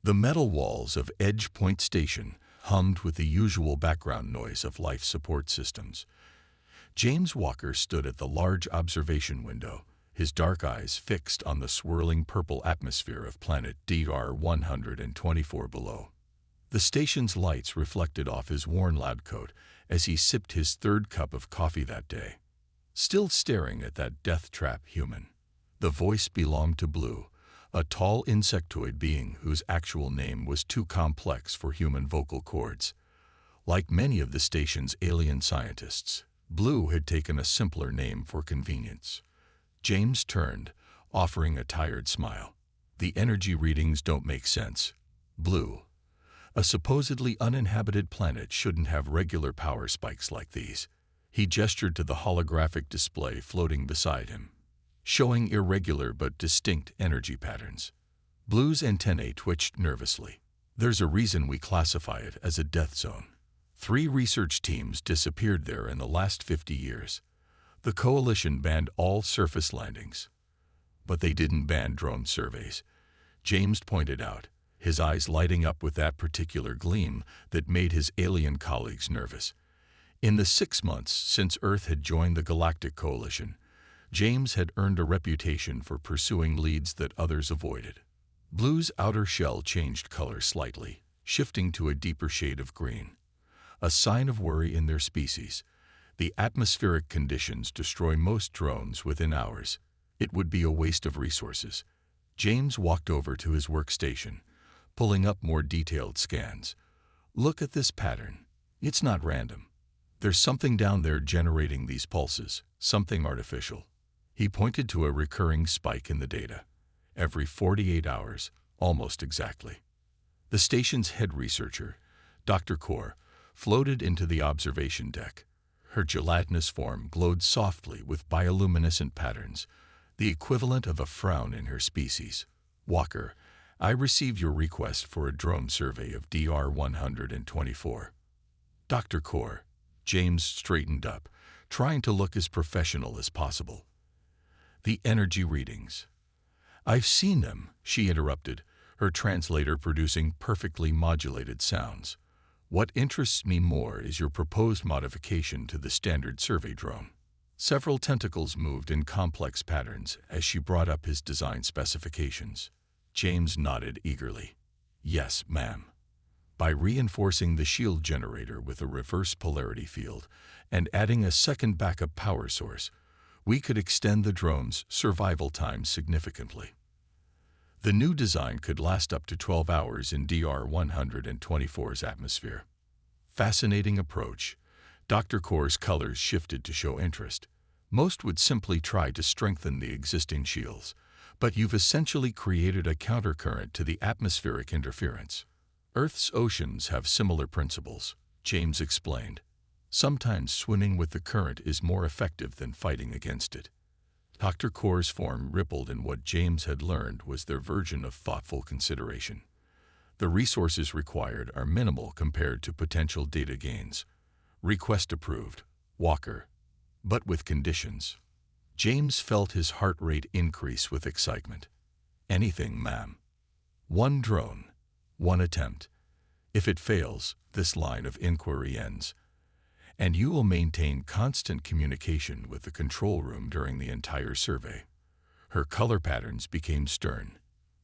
The metal walls of Edge Point Station hummed with the usual background noise of life support systems. James Walker stood at the large observation window, his dark eyes fixed on the swirling purple atmosphere of planet DR-124 below. The station's lights reflected off his worn lab coat as he sipped his third cup of coffee that day. Still staring at that death-trap human. The voice belonged to Blue, a tall insectoid being whose actual name was too complex for human vocal cords. Like many of the station's alien scientists, Blue had taken a simpler name for convenience. James turned, offering a tired smile. The energy readings don't make sense. Blue. A supposedly uninhabited planet shouldn't have regular power spikes like these. He gestured to the holographic display floating beside him, showing irregular but distinct energy patterns. Blue's antennae twitched nervously. There's a reason we classify it as a death zone. 3 research teams disappeared there in the last 50 years. The coalition banned all surface landings. But they didn't ban drone surveys, James pointed out, his eyes lighting up with that particular gleam that made his alien colleagues nervous. In the 6 months since Earth had joined the Galactic Coalition, James had earned a reputation for pursuing leads that others avoided. Blue's outer shell changed color slightly, shifting to a deeper shade of green. A sign of worry in their species. The atmospheric conditions destroy most drones within hours. It would be a waste of resources. James walked over to his workstation, pulling up more detailed scans. Look at this pattern. It's not random. There's something down there generating these pulses, something artificial. He pointed to a recurring spike in the data. Every 48 hours, almost exactly. The station's head researcher, Dr. Kaur, floated into the observation deck. Her gelatinous form glowed softly with bioluminescent patterns, the equivalent of a frown in her species. Walker, I received your request for a drone survey of DR-124. Dr. Kaur, James straightened up, trying to look as professional as possible. The energy readings. I've seen them, she interrupted, her translator producing perfectly modulated sounds. What interests me more is your proposed modification to the standard survey drone. Several tentacles moved in complex patterns as she brought up his design specifications. James nodded eagerly. Yes, ma'am. By reinforcing the shield generator with a reverse polarity field and adding a second backup power source, we could extend the drone's survival time significantly. The new design could last up to 12 hours in DR-124's atmosphere. Fascinating approach. Dr. Kaur's colors shifted to show interest. Most would simply try to strengthen the existing shields, but you've essentially created a countercurrent to the atmospheric interference. Earth's oceans have similar principles, James explained. Sometimes swimming with the current is more effective than fighting against it. Dr. Kaur's form rippled in what James had learned was their version of thoughtful consideration. The resources required are minimal compared to potential data gains. Request approved, Walker. But with conditions. James felt his heart rate increase with excitement. Anything, ma'am. 1 drone. 1 attempt. If it fails, this line of inquiry ends. And you will maintain constant communication with the control room during the entire survey. Her color patterns became stern.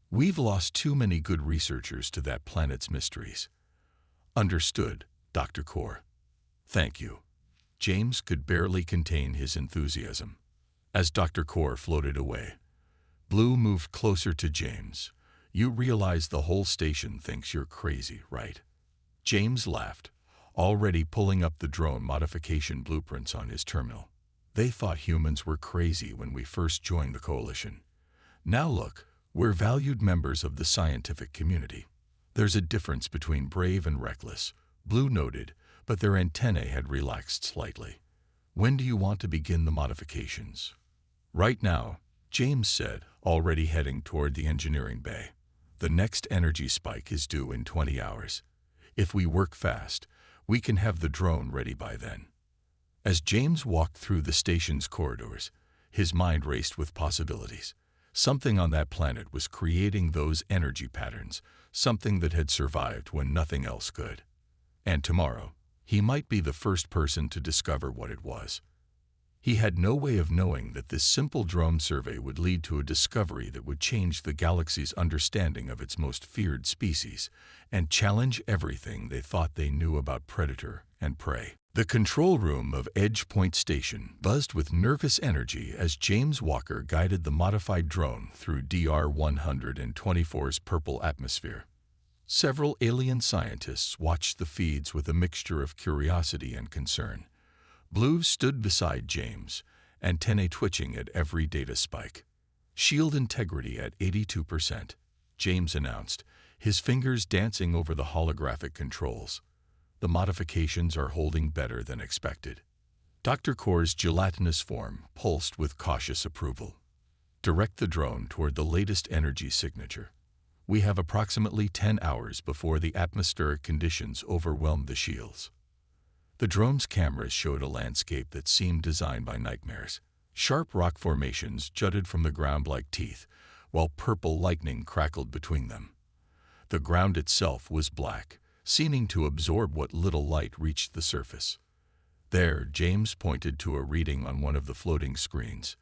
We've lost too many good researchers to that planet's mysteries. Understood, Dr. Kaur. Thank you. James could barely contain his enthusiasm. As Dr. Kaur floated away, Blue moved closer to James. You realize the whole station thinks you're crazy, right? James laughed, already pulling up the drone modification blueprints on his terminal. They thought humans were crazy when we first joined the coalition. Now look, we're valued members of the scientific community. There's a difference between brave and reckless, Blue noted, but their antennae had relaxed slightly. When do you want to begin the modifications? Right now, James said, already heading toward the engineering bay. The next energy spike is due in 20 hours. If we work fast, we can have the drone ready by then. As James walked through the station's corridors, his mind raced with possibilities. Something on that planet was creating those energy patterns, something that had survived when nothing else could. And tomorrow, he might be the first person to discover what it was. He had no way of knowing that this simple drone survey would lead to a discovery that would change the galaxy's understanding of its most feared species and challenge everything they thought they knew about predator and prey. The control room of Edge Point Station buzzed with nervous energy as James Walker guided the modified drone through DR-124's purple atmosphere. Several alien scientists watched the feeds with a mixture of curiosity and concern. Blue stood beside James, antennae twitching at every data spike. Shield integrity at 82%, James announced, his fingers dancing over the holographic controls. The modifications are holding better than expected. Dr. Core's gelatinous form pulsed with cautious approval. Direct the drone toward the latest energy signature. We have approximately 10 hours before the atmospheric conditions overwhelm the shields. The drone's cameras showed a landscape that seemed designed by nightmares. Sharp rock formations jutted from the ground like teeth, while purple lightning crackled between them. The ground itself was black, seeming to absorb what little light reached the surface. There, James pointed to a reading on one of the floating screens.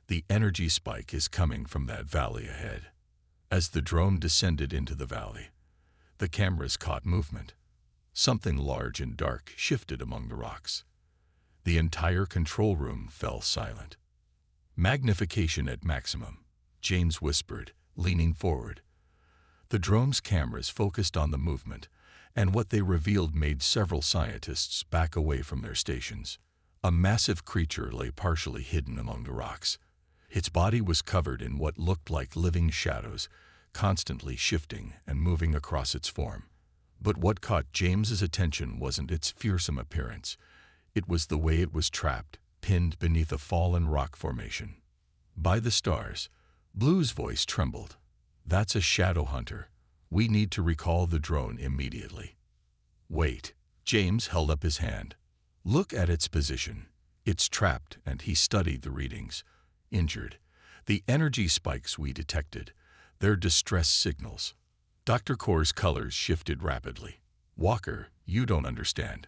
The energy spike is coming from that valley ahead. As the drone descended into the valley, the cameras caught movement. Something large and dark shifted among the rocks. The entire control room fell silent. Magnification at maximum, James whispered, leaning forward. The drone's cameras focused on the movement, and what they revealed made several scientists back away from their stations. A massive creature lay partially hidden among the rocks. Its body was covered in what looked like living shadows, constantly shifting and moving across its form. But what caught James's attention wasn't its fearsome appearance. It was the way it was trapped, pinned beneath a fallen rock formation. By the stars, Blue's voice trembled. That's a shadow hunter. We need to recall the drone immediately. Wait. James held up his hand. Look at its position. It's trapped, and he studied the readings. Injured. The energy spikes we detected. They're distress signals. Dr. Core's colors shifted rapidly. Walker, you don't understand.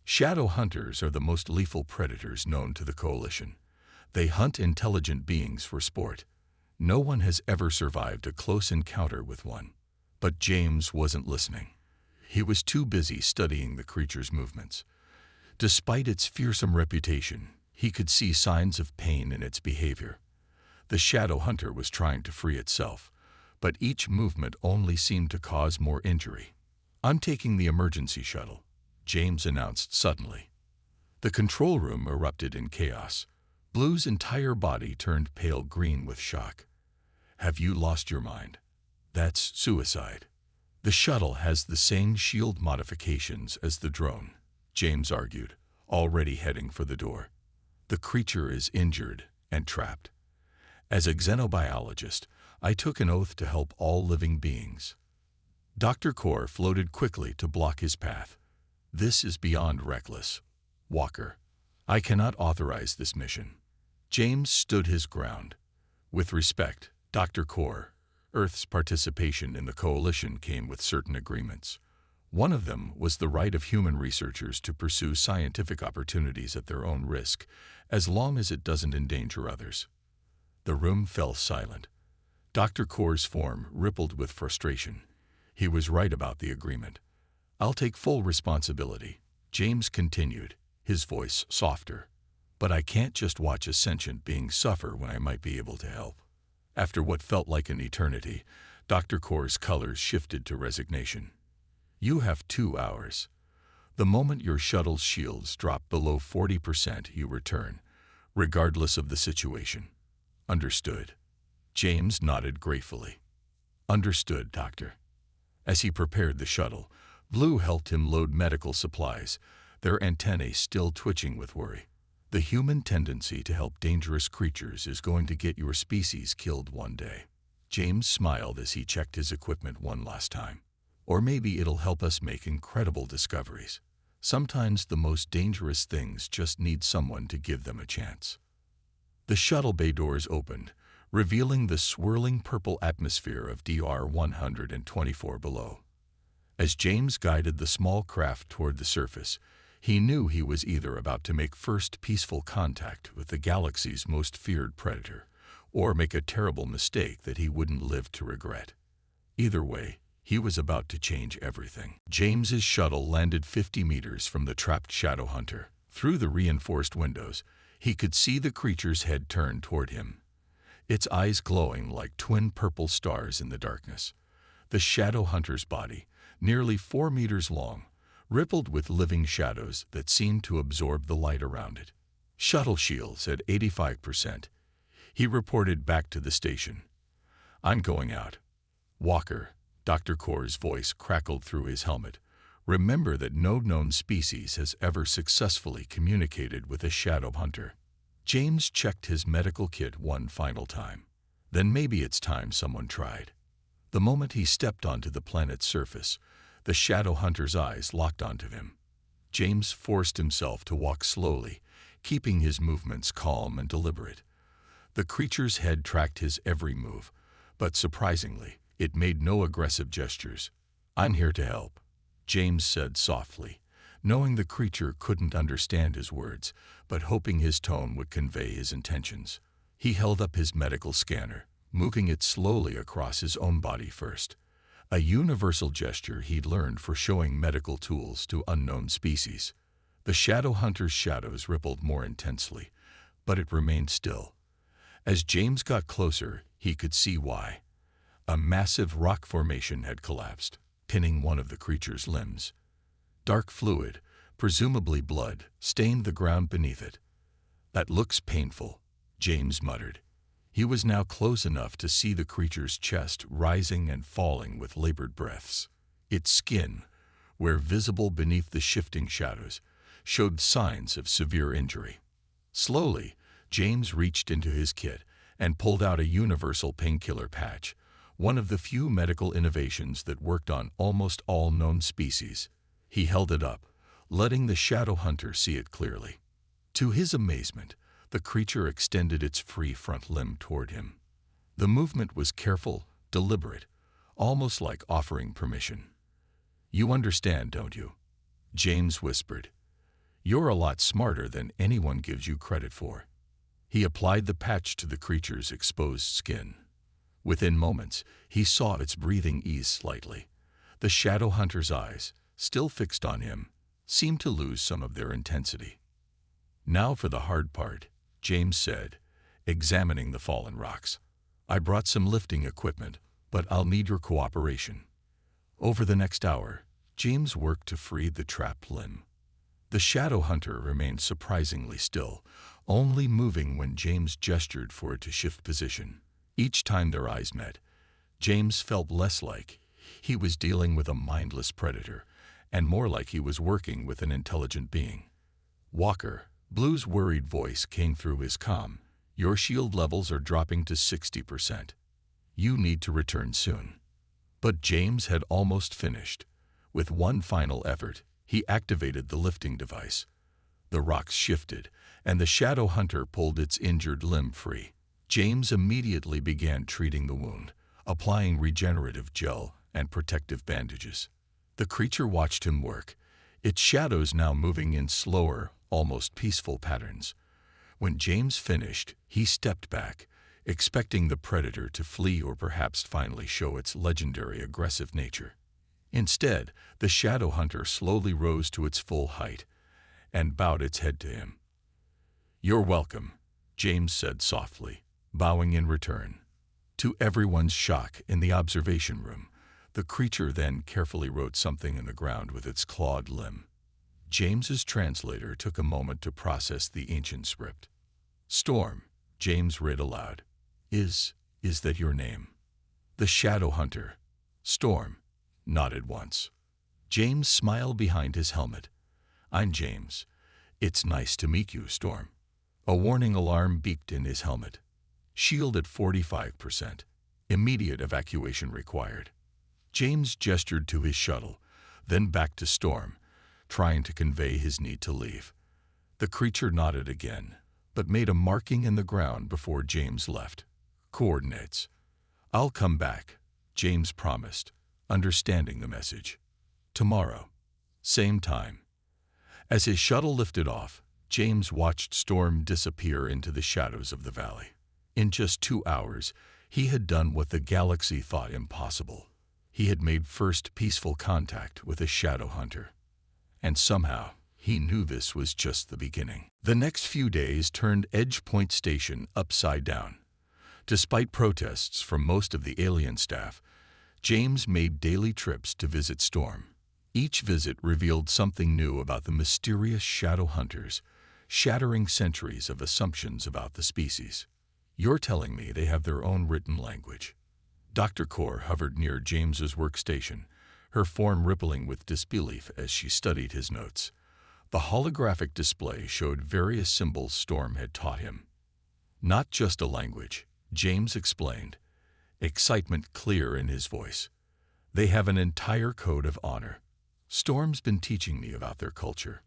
Shadow hunters are the most lethal predators known to the Coalition. They hunt intelligent beings for sport. No one has ever survived a close encounter with one. But James wasn't listening. He was too busy studying the creature's movements. Despite its fearsome reputation, he could see signs of pain in its behavior. The shadow hunter was trying to free itself, but each movement only seemed to cause more injury. I'm taking the emergency shuttle, James announced suddenly. The control room erupted in chaos. Blue's entire body turned pale green with shock. Have you lost your mind? That's suicide. The shuttle has the same shield modifications as the drone, James argued, already heading for the door. The creature is injured and trapped. As a xenobiologist, I took an oath to help all living beings. Dr. Core floated quickly to block his path. This is beyond reckless. Walker, I cannot authorize this mission. James stood his ground. With respect, Dr. Core, Earth's participation in the Coalition came with certain agreements. One of them was the right of human researchers to pursue scientific opportunities at their own risk, as long as it doesn't endanger others. The room fell silent. Dr. Core's form rippled with frustration. He was right about the agreement. I'll take full responsibility, James continued, his voice softer. But I can't just watch a sentient being suffer when I might be able to help. After what felt like an eternity, Dr. Core's colors shifted to resignation. You have 2 hours. The moment your shuttle's shields drop below 40%, you return, regardless of the situation. Understood. James nodded gratefully. Understood, Doctor. As he prepared the shuttle, Blue helped him load medical supplies, their antennae still twitching with worry. The human tendency to help dangerous creatures is going to get your species killed one day. James smiled as he checked his equipment one last time. Or maybe it'll help us make incredible discoveries. Sometimes the most dangerous things just need someone to give them a chance. The shuttle bay doors opened, revealing the swirling purple atmosphere of DR 124 below. As James guided the small craft toward the surface, he knew he was either about to make first peaceful contact with the galaxy's most feared predator, or make a terrible mistake that he wouldn't live to regret. Either way, he was about to change everything. James's shuttle landed 50 meters from the trapped shadow hunter. Through the reinforced windows, he could see the creature's head turned toward him, its eyes glowing like twin purple stars in the darkness. The shadow hunter's body, nearly 4 meters long, rippled with living shadows that seemed to absorb the light around it. "Shuttle shields at 85%. He reported back to the station. "I'm going out." "Walker," Dr. Core's voice crackled through his helmet. "Remember that no known species has ever successfully communicated with a shadow hunter." James checked his medical kit one final time. Then maybe it's time someone tried. The moment he stepped onto the planet's surface, the shadow hunter's eyes locked onto him. James forced himself to walk slowly, keeping his movements calm and deliberate. The creature's head tracked his every move, but surprisingly, it made no aggressive gestures. "I'm here to help," James said softly, knowing the creature couldn't understand his words, but hoping his tone would convey his intentions. He held up his medical scanner, moving it slowly across his own body first, a universal gesture he'd learned for showing medical tools to unknown species. The shadow hunter's shadows rippled more intensely, but it remained still. As James got closer, he could see why. A massive rock formation had collapsed, pinning one of the creature's limbs. Dark fluid, presumably blood, stained the ground beneath it. "That looks painful," James muttered. He was now close enough to see the creature's chest rising and falling with labored breaths. Its skin, where visible beneath the shifting shadows, showed signs of severe injury. Slowly, James reached into his kit and pulled out a universal painkiller patch, one of the few medical innovations that worked on almost all known species. He held it up, letting the shadow hunter see it clearly. To his amazement, the creature extended its free front limb toward him. The movement was careful, deliberate, almost like offering permission. "You understand, don't you?" James whispered. "You're a lot smarter than anyone gives you credit for." He applied the patch to the creature's exposed skin. Within moments, he saw its breathing ease slightly. The shadow hunter's eyes, still fixed on him, seemed to lose some of their intensity. "Now for the hard part," James said, examining the fallen rocks. "I brought some lifting equipment, but I'll need your cooperation." Over the next hour, James worked to free the trapped limb. The shadow hunter remained surprisingly still, only moving when James gestured for it to shift position. Each time their eyes met, James felt less like he was dealing with a mindless predator, and more like he was working with an intelligent being. "Walker," Blue's worried voice came through his comm. "Your shield levels are dropping to 60%. You need to return soon." But James had almost finished. With one final effort, he activated the lifting device. The rocks shifted, and the shadow hunter pulled its injured limb free. James immediately began treating the wound, applying regenerative gel and protective bandages. The creature watched him work, its shadows now moving in slower, almost peaceful patterns. When James finished, he stepped back, expecting the predator to flee or perhaps finally show its legendary aggressive nature. Instead, the shadow hunter slowly rose to its full height and bowed its head to him. "You're welcome," James said softly, bowing in return. To everyone's shock in the observation room, the creature then carefully wrote something in the ground with its clawed limb. James's translator took a moment to process the ancient script. "Storm," James read aloud. Is that your name?" The shadow hunter, Storm, nodded once. James smiled behind his helmet. "I'm James. It's nice to meet you, Storm." A warning alarm beeped in his helmet. "Shield at 45%. Immediate evacuation required." James gestured to his shuttle, then back to Storm, trying to convey his need to leave. The creature nodded again, but made a marking in the ground before James left. Coordinates. I'll come back, James promised, understanding the message. Tomorrow. Same time. As his shuttle lifted off, James watched Storm disappear into the shadows of the valley. In just 2 hours, he had done what the galaxy thought impossible. He had made first peaceful contact with a shadow hunter. And somehow, he knew this was just the beginning. The next few days turned Edge Point Station upside down. Despite protests from most of the alien staff, James made daily trips to visit Storm. Each visit revealed something new about the mysterious shadow hunters, shattering centuries of assumptions about the species. You're telling me they have their own written language? Dr. Core hovered near James's workstation, her form rippling with disbelief as she studied his notes. The holographic display showed various symbols Storm had taught him. Not just a language, James explained, excitement clear in his voice. They have an entire code of honor. Storm's been teaching me about their culture.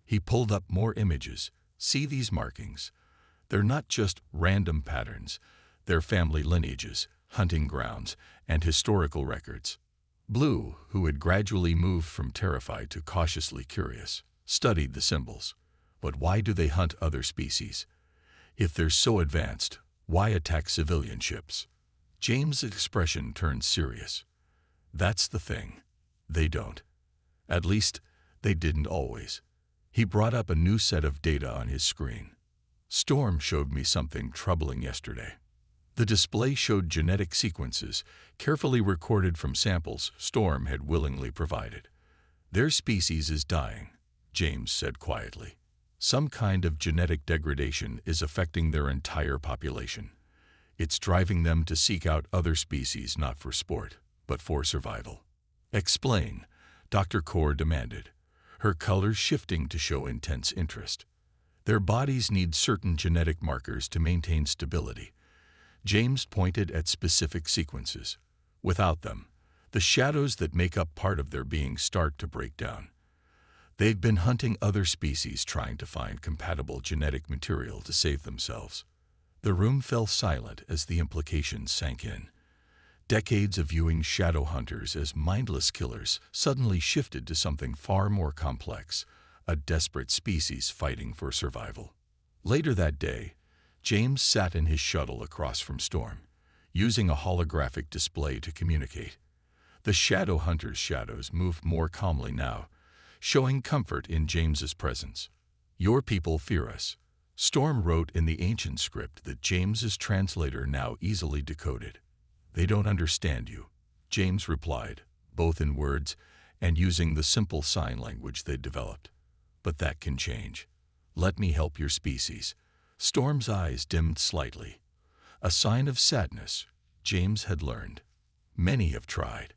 He pulled up more images. See these markings? They're not just random patterns. They're family lineages, hunting grounds, and historical records. Blue, who had gradually moved from terrified to cautiously curious, studied the symbols. But why do they hunt other species? If they're so advanced, why attack civilian ships? James's expression turned serious. That's the thing. They don't. At least, they didn't always. He brought up a new set of data on his screen. Storm showed me something troubling yesterday. The display showed genetic sequences, carefully recorded from samples Storm had willingly provided. Their species is dying, James said quietly. Some kind of genetic degradation is affecting their entire population. It's driving them to seek out other species not for sport, but for survival. Explain, Dr. Core demanded, her colors shifting to show intense interest. Their bodies need certain genetic markers to maintain stability. James pointed at specific sequences. Without them, the shadows that make up part of their being start to break down. They've been hunting other species trying to find compatible genetic material to save themselves. The room fell silent as the implications sank in. Decades of viewing shadow hunters as mindless killers suddenly shifted to something far more complex, a desperate species fighting for survival. Later that day, James sat in his shuttle across from Storm, using a holographic display to communicate. The shadow hunter's shadows moved more calmly now, showing comfort in James's presence. Your people fear us, Storm wrote in the ancient script that James's translator now easily decoded. They don't understand you, James replied, both in words and using the simple sign language they'd developed. But that can change. Let me help your species. Storm's eyes dimmed slightly. A sign of sadness, James had learned. Many have tried.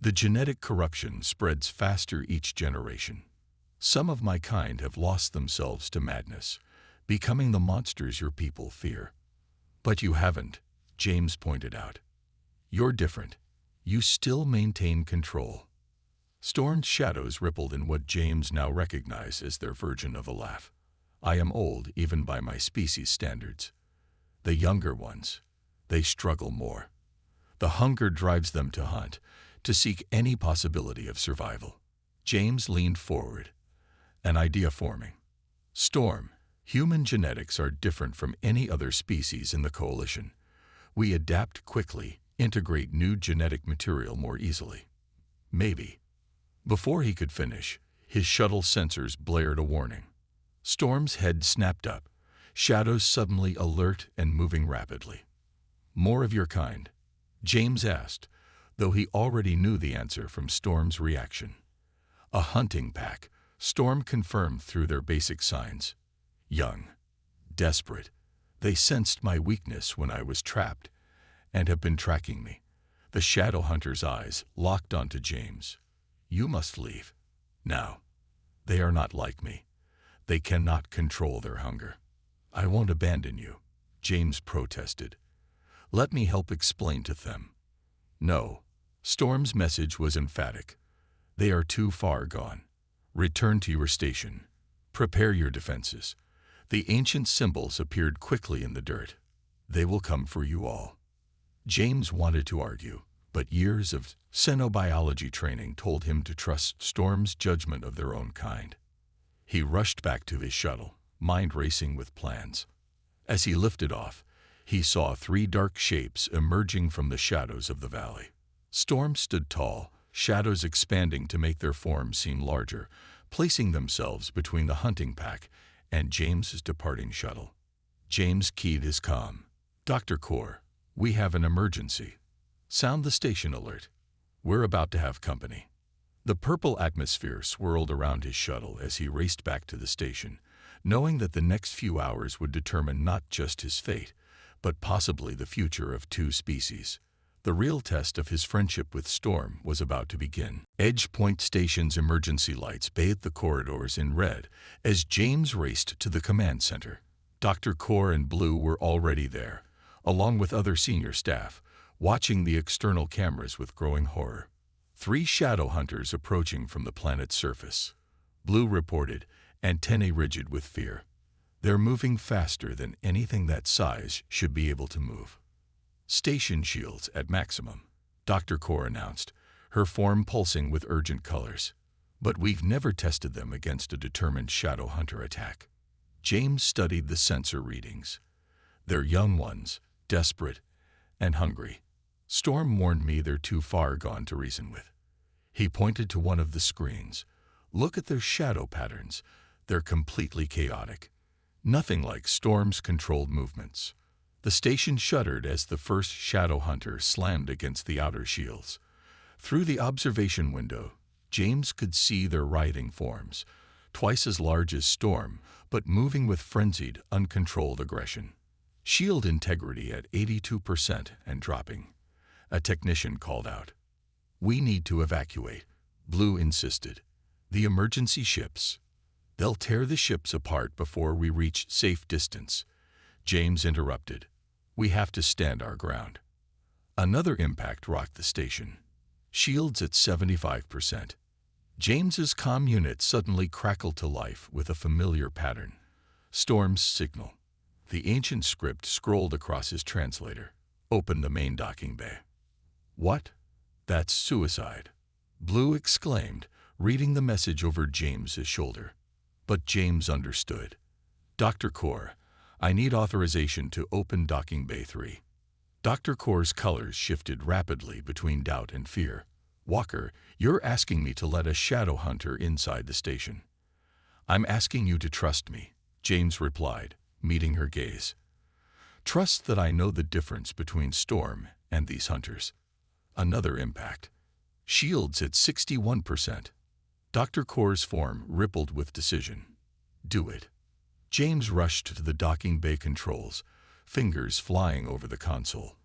The genetic corruption spreads faster each generation. Some of my kind have lost themselves to madness, becoming the monsters your people fear. But you haven't, James pointed out. You're different. You still maintain control. Storm's shadows rippled in what James now recognized as their version of a laugh. I am old even by my species standards. The younger ones, they struggle more. The hunger drives them to hunt, to seek any possibility of survival. James leaned forward, an idea forming. Storm, human genetics are different from any other species in the coalition. We adapt quickly, integrate new genetic material more easily. Maybe. Before he could finish, his shuttle sensors blared a warning. Storm's head snapped up, shadows suddenly alert and moving rapidly. More of your kind? James asked, though he already knew the answer from Storm's reaction. A hunting pack, Storm confirmed through their basic signs. Young, desperate, they sensed my weakness when I was trapped, and have been tracking me. The shadow hunter's eyes locked onto James. You must leave. Now. They are not like me. They cannot control their hunger. I won't abandon you, James protested. Let me help explain to them. No. Storm's message was emphatic. They are too far gone. Return to your station. Prepare your defenses. The ancient symbols appeared quickly in the dirt. They will come for you all. James wanted to argue, but years of xenobiology training told him to trust Storm's judgment of their own kind. He rushed back to his shuttle, mind racing with plans. As he lifted off, he saw 3 dark shapes emerging from the shadows of the valley. Storm stood tall, shadows expanding to make their forms seem larger, placing themselves between the hunting pack and James's departing shuttle. James keyed his comm. "Dr. Core, we have an emergency. Sound the station alert. We're about to have company." The purple atmosphere swirled around his shuttle as he raced back to the station, knowing that the next few hours would determine not just his fate, but possibly the future of 2 species. The real test of his friendship with Storm was about to begin. Edge Point Station's emergency lights bathed the corridors in red as James raced to the command center. Dr. Core and Blue were already there, along with other senior staff, watching the external cameras with growing horror. 3 shadow hunters approaching from the planet's surface. Blue reported, antennae rigid with fear. They're moving faster than anything that size should be able to move. "Station shields at maximum," Dr. Core announced, her form pulsing with urgent colors. "But we've never tested them against a determined shadow hunter attack." James studied the sensor readings. "They're young ones, desperate and hungry. Storm warned me they're too far gone to reason with." He pointed to one of the screens. "Look at their shadow patterns. They're completely chaotic. Nothing like Storm's controlled movements." The station shuddered as the first shadow hunter slammed against the outer shields. Through the observation window, James could see their writhing forms, twice as large as Storm, but moving with frenzied, uncontrolled aggression. "Shield integrity at 82% and dropping," a technician called out. "We need to evacuate," Blue insisted. "The emergency ships. They'll tear the ships apart before we reach safe distance." James interrupted. "We have to stand our ground." Another impact rocked the station. "Shields at 75%. James's comm unit suddenly crackled to life with a familiar pattern. Storm's signal. The ancient script scrolled across his translator. "Open the main docking bay." "What? That's suicide," Blue exclaimed, reading the message over James's shoulder. But James understood. "Dr. Core, I need authorization to open docking bay 3. Dr. Core's colors shifted rapidly between doubt and fear. "Walker, you're asking me to let a shadow hunter inside the station." "I'm asking you to trust me," James replied, meeting her gaze. "Trust that I know the difference between Storm and these hunters." Another impact. "Shields at 61%. Dr. Core's form rippled with decision. "Do it." James rushed to the docking bay controls, fingers flying over the console.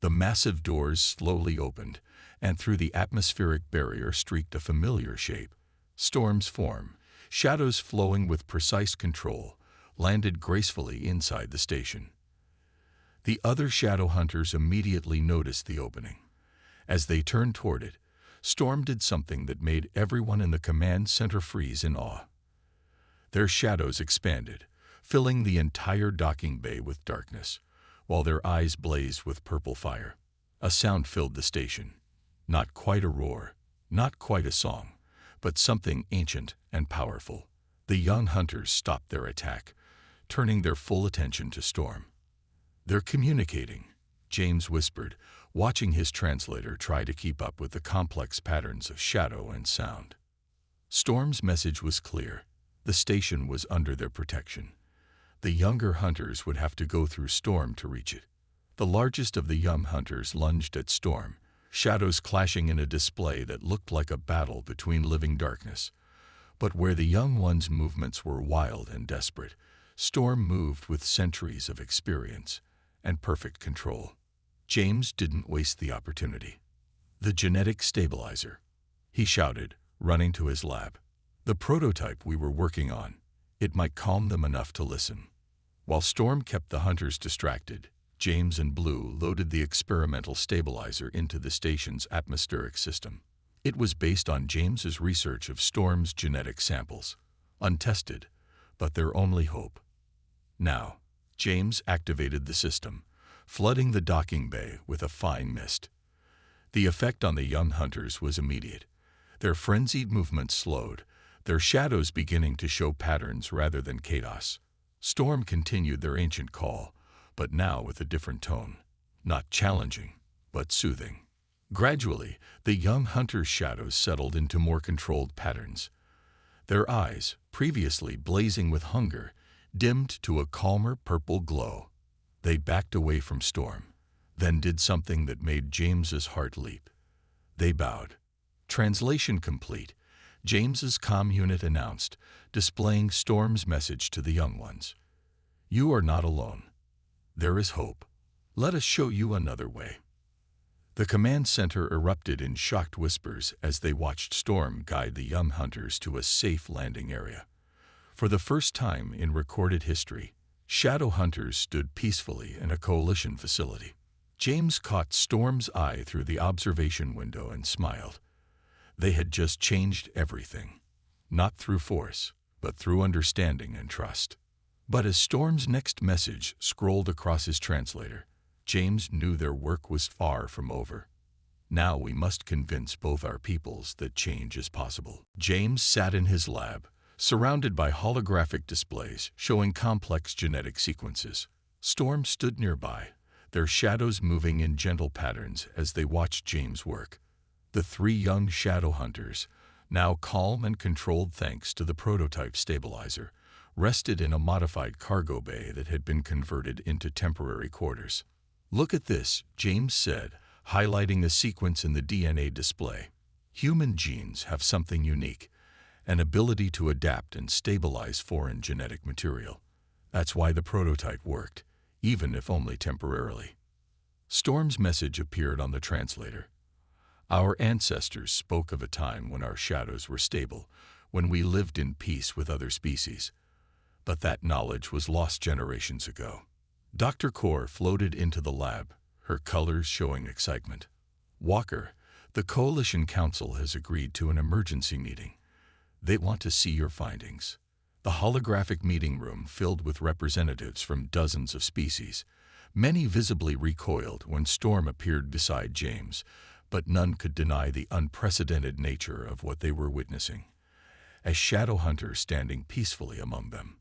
The massive doors slowly opened, and through the atmospheric barrier streaked a familiar shape. Storm's form, shadows flowing with precise control, landed gracefully inside the station. The other shadow hunters immediately noticed the opening. As they turned toward it, Storm did something that made everyone in the command center freeze in awe. Their shadows expanded, filling the entire docking bay with darkness, while their eyes blazed with purple fire. A sound filled the station. Not quite a roar, not quite a song, but something ancient and powerful. The young hunters stopped their attack, turning their full attention to Storm. "They're communicating," James whispered, watching his translator try to keep up with the complex patterns of shadow and sound. Storm's message was clear. The station was under their protection. The younger hunters would have to go through Storm to reach it. The largest of the young hunters lunged at Storm, shadows clashing in a display that looked like a battle between living darkness. But where the young one's movements were wild and desperate, Storm moved with centuries of experience and perfect control. James didn't waste the opportunity. "The genetic stabilizer," he shouted, running to his lab. "The prototype we were working on. It might calm them enough to listen." While Storm kept the hunters distracted, James and Blue loaded the experimental stabilizer into the station's atmospheric system. It was based on James's research of Storm's genetic samples. Untested, but their only hope. Now, James activated the system, flooding the docking bay with a fine mist. The effect on the young hunters was immediate. Their frenzied movements slowed, their shadows beginning to show patterns rather than chaos. Storm continued their ancient call, but now with a different tone. Not challenging, but soothing. Gradually, the young hunters' shadows settled into more controlled patterns. Their eyes, previously blazing with hunger, dimmed to a calmer purple glow. They backed away from Storm, then did something that made James's heart leap. They bowed. Translation complete. James's comm unit announced, displaying Storm's message to the young ones. You are not alone. There is hope. Let us show you another way. The command center erupted in shocked whispers as they watched Storm guide the young hunters to a safe landing area. For the first time in recorded history, shadow hunters stood peacefully in a coalition facility. James caught Storm's eye through the observation window and smiled. They had just changed everything, not through force, but through understanding and trust. But as Storm's next message scrolled across his translator, James knew their work was far from over. Now we must convince both our peoples that change is possible. James sat in his lab, surrounded by holographic displays showing complex genetic sequences. Storm stood nearby, their shadows moving in gentle patterns as they watched James work. The three young shadow hunters, now calm and controlled thanks to the prototype stabilizer, rested in a modified cargo bay that had been converted into temporary quarters. Look at this, James said, highlighting a sequence in the DNA display. Human genes have something unique, an ability to adapt and stabilize foreign genetic material. That's why the prototype worked, even if only temporarily. Storm's message appeared on the translator. Our ancestors spoke of a time when our shadows were stable, when we lived in peace with other species. But that knowledge was lost generations ago. Dr. Kaur floated into the lab, her colors showing excitement. Walker, the Coalition Council has agreed to an emergency meeting. They want to see your findings. The holographic meeting room filled with representatives from dozens of species. Many visibly recoiled when Storm appeared beside James, but none could deny the unprecedented nature of what they were witnessing. As shadow hunters standing peacefully among them.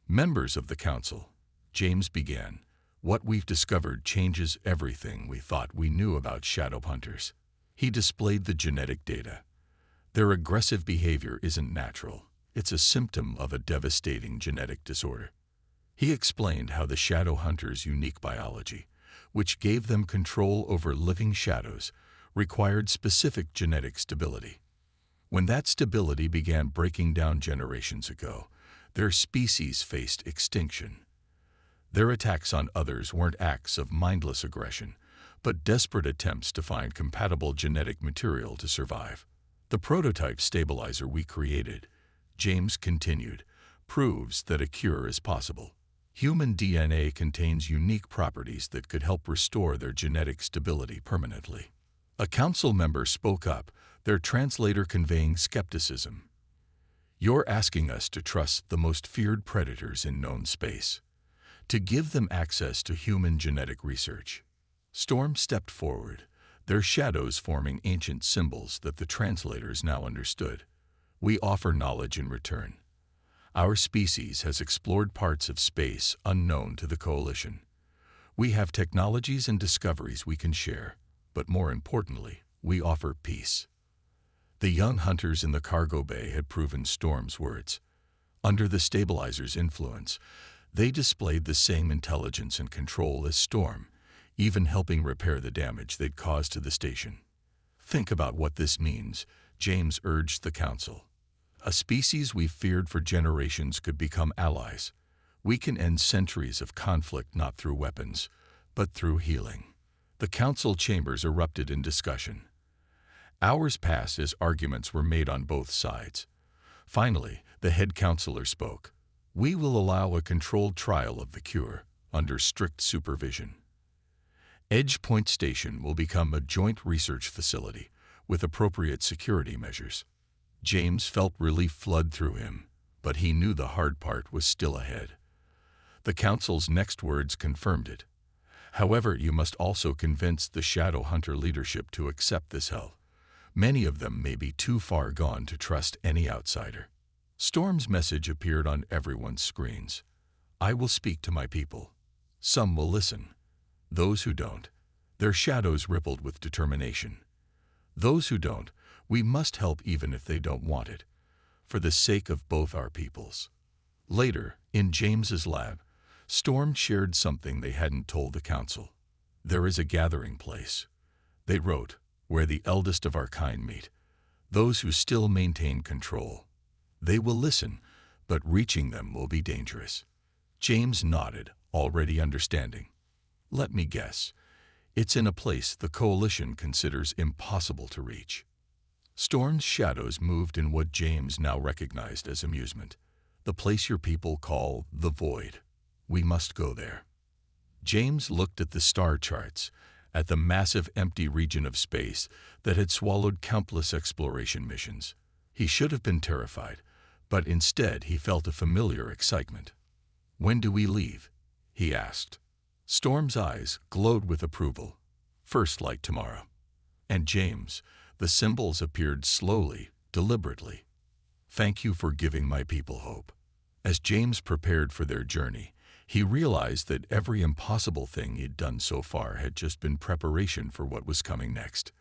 Members of the council, James began, what we've discovered changes everything we thought we knew about shadow hunters. He displayed the genetic data. Their aggressive behavior isn't natural. It's a symptom of a devastating genetic disorder. He explained how the shadow hunters' unique biology, which gave them control over living shadows, required specific genetic stability. When that stability began breaking down generations ago, their species faced extinction. Their attacks on others weren't acts of mindless aggression, but desperate attempts to find compatible genetic material to survive. The prototype stabilizer we created, James continued, proves that a cure is possible. Human DNA contains unique properties that could help restore their genetic stability permanently. A council member spoke up, their translator conveying skepticism. You're asking us to trust the most feared predators in known space, to give them access to human genetic research. Storm stepped forward, their shadows forming ancient symbols that the translators now understood. We offer knowledge in return. Our species has explored parts of space unknown to the Coalition. We have technologies and discoveries we can share, but more importantly, we offer peace. The young hunters in the cargo bay had proven Storm's words. Under the stabilizer's influence, they displayed the same intelligence and control as Storm, even helping repair the damage they'd caused to the station. Think about what this means, James urged the council. A species we've feared for generations could become allies. We can end centuries of conflict not through weapons, but through healing. The council chambers erupted in discussion. Hours passed as arguments were made on both sides. Finally, the head counselor spoke. We will allow a controlled trial of the cure, under strict supervision. Edge Point Station will become a joint research facility, with appropriate security measures. James felt relief flood through him, but he knew the hard part was still ahead. The council's next words confirmed it. However, you must also convince the Shadow Hunter leadership to accept this help. Many of them may be too far gone to trust any outsider. Storm's message appeared on everyone's screens. I will speak to my people. Some will listen. Those who don't, their shadows rippled with determination. Those who don't, we must help even if they don't want it, for the sake of both our peoples. Later, in James's lab, Storm shared something they hadn't told the council. There is a gathering place, they wrote, where the eldest of our kind meet, those who still maintain control. They will listen, but reaching them will be dangerous. James nodded, already understanding. Let me guess. It's in a place the Coalition considers impossible to reach. Storm's shadows moved in what James now recognized as amusement. The place your people call the Void. We must go there. James looked at the star charts, at the massive empty region of space that had swallowed countless exploration missions. He should have been terrified, but instead he felt a familiar excitement. When do we leave? He asked. Storm's eyes glowed with approval. First light tomorrow. And James, the symbols appeared slowly, deliberately. Thank you for giving my people hope. As James prepared for their journey, he realized that every impossible thing he'd done so far had just been preparation for what was coming next.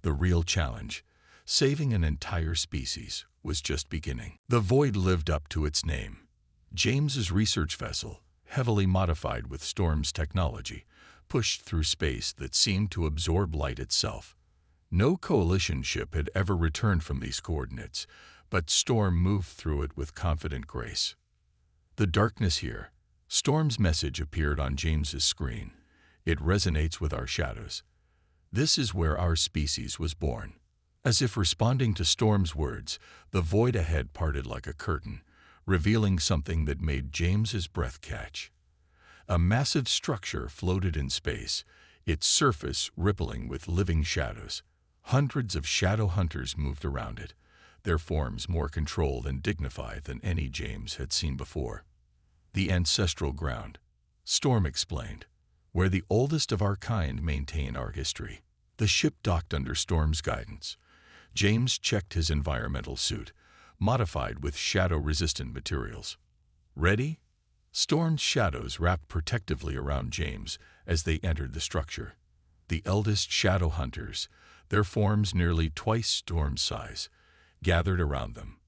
The real challenge, saving an entire species, was just beginning. The Void lived up to its name. James's research vessel, heavily modified with Storm's technology, pushed through space that seemed to absorb light itself. No Coalition ship had ever returned from these coordinates, but Storm moved through it with confident grace. The darkness here. Storm's message appeared on James's screen. It resonates with our shadows. This is where our species was born. As if responding to Storm's words, the void ahead parted like a curtain, revealing something that made James's breath catch. A massive structure floated in space, its surface rippling with living shadows. Hundreds of shadow hunters moved around it, their forms more controlled and dignified than any James had seen before. The ancestral ground, Storm explained, where the oldest of our kind maintain our history. The ship docked under Storm's guidance. James checked his environmental suit, modified with shadow-resistant materials. Ready? Storm's shadows wrapped protectively around James as they entered the structure. The eldest shadow hunters, their forms nearly twice Storm's size, gathered around them.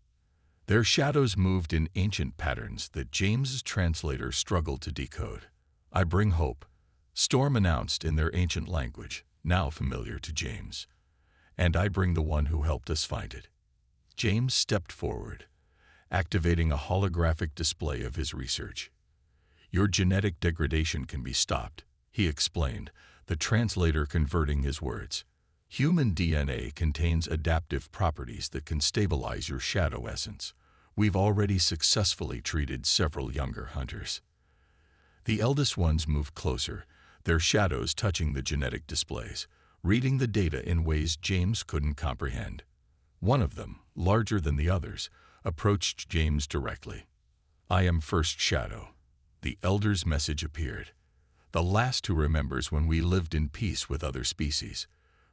Their shadows moved in ancient patterns that James's translator struggled to decode. I bring hope, Storm announced in their ancient language, now familiar to James. And I bring the one who helped us find it. James stepped forward, activating a holographic display of his research. Your genetic degradation can be stopped, he explained, the translator converting his words. Human DNA contains adaptive properties that can stabilize your shadow essence. We've already successfully treated several younger hunters. The eldest ones moved closer, their shadows touching the genetic displays, reading the data in ways James couldn't comprehend. One of them, larger than the others, approached James directly. I am First Shadow. The elder's message appeared. The last who remembers when we lived in peace with other species.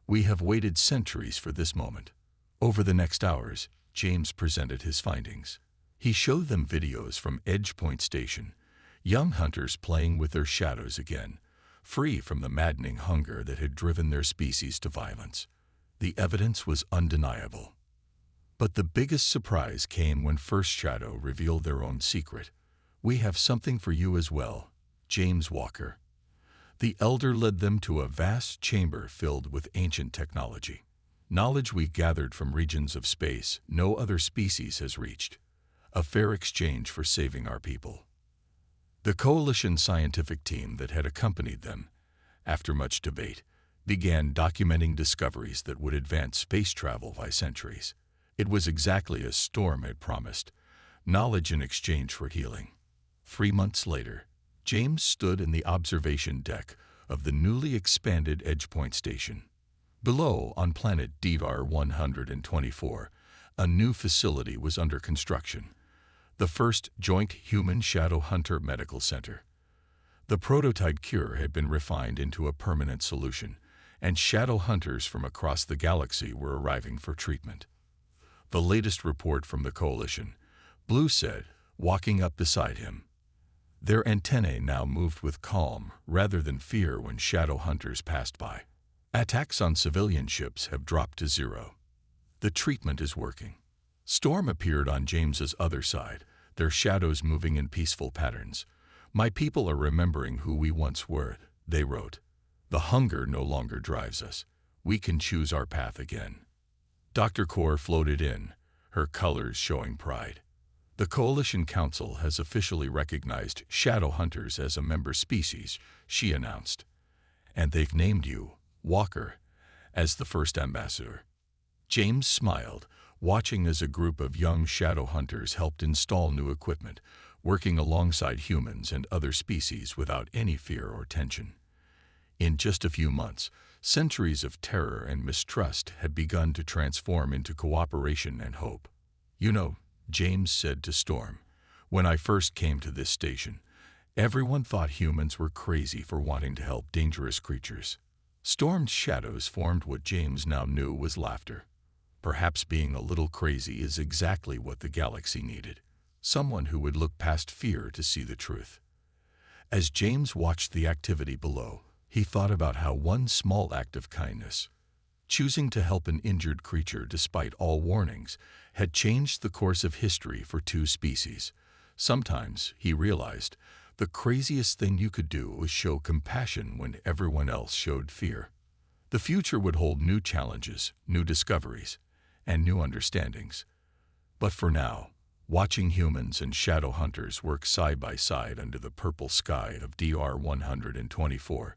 We have waited centuries for this moment. Over the next hours, James presented his findings. He showed them videos from Edge Point Station, young hunters playing with their shadows again, free from the maddening hunger that had driven their species to violence. The evidence was undeniable. But the biggest surprise came when First Shadow revealed their own secret. We have something for you as well, James Walker. The elder led them to a vast chamber filled with ancient technology. Knowledge we gathered from regions of space no other species has reached. A fair exchange for saving our people. The Coalition scientific team that had accompanied them, after much debate, began documenting discoveries that would advance space travel by centuries. It was exactly as Storm had promised, knowledge in exchange for healing. 3 months later, James stood in the observation deck of the newly expanded Edge Point Station. Below, on planet Devar 124, a new facility was under construction. the first joint human shadow hunter medical center. The prototype cure had been refined into a permanent solution, and shadow hunters from across the galaxy were arriving for treatment. The latest report from the Coalition, Blue said, walking up beside him. Their antennae now moved with calm rather than fear when shadow hunters passed by. Attacks on civilian ships have dropped to zero. The treatment is working. Storm appeared on James's other side, their shadows moving in peaceful patterns. My people are remembering who we once were, they wrote. The hunger no longer drives us. We can choose our path again. Dr. Kaur floated in, her colors showing pride. The Coalition Council has officially recognized shadow hunters as a member species, she announced. And they've named you, Walker, as the first ambassador. James smiled, watching as a group of young shadow hunters helped install new equipment, working alongside humans and other species without any fear or tension. In just a few months, centuries of terror and mistrust had begun to transform into cooperation and hope. You know, James said to Storm, when I first came to this station, everyone thought humans were crazy for wanting to help dangerous creatures. Storm's shadows formed what James now knew was laughter. Perhaps being a little crazy is exactly what the galaxy needed. Someone who would look past fear to see the truth. As James watched the activity below, he thought about how one small act of kindness, choosing to help an injured creature despite all warnings, had changed the course of history for two species. Sometimes, he realized, the craziest thing you could do was show compassion when everyone else showed fear. The future would hold new challenges, new discoveries, and new understandings. But for now, watching humans and shadow hunters work side by side under the purple sky of DR 124,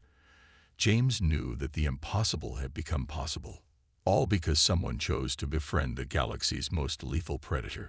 James knew that the impossible had become possible, all because someone chose to befriend the galaxy's most lethal predator.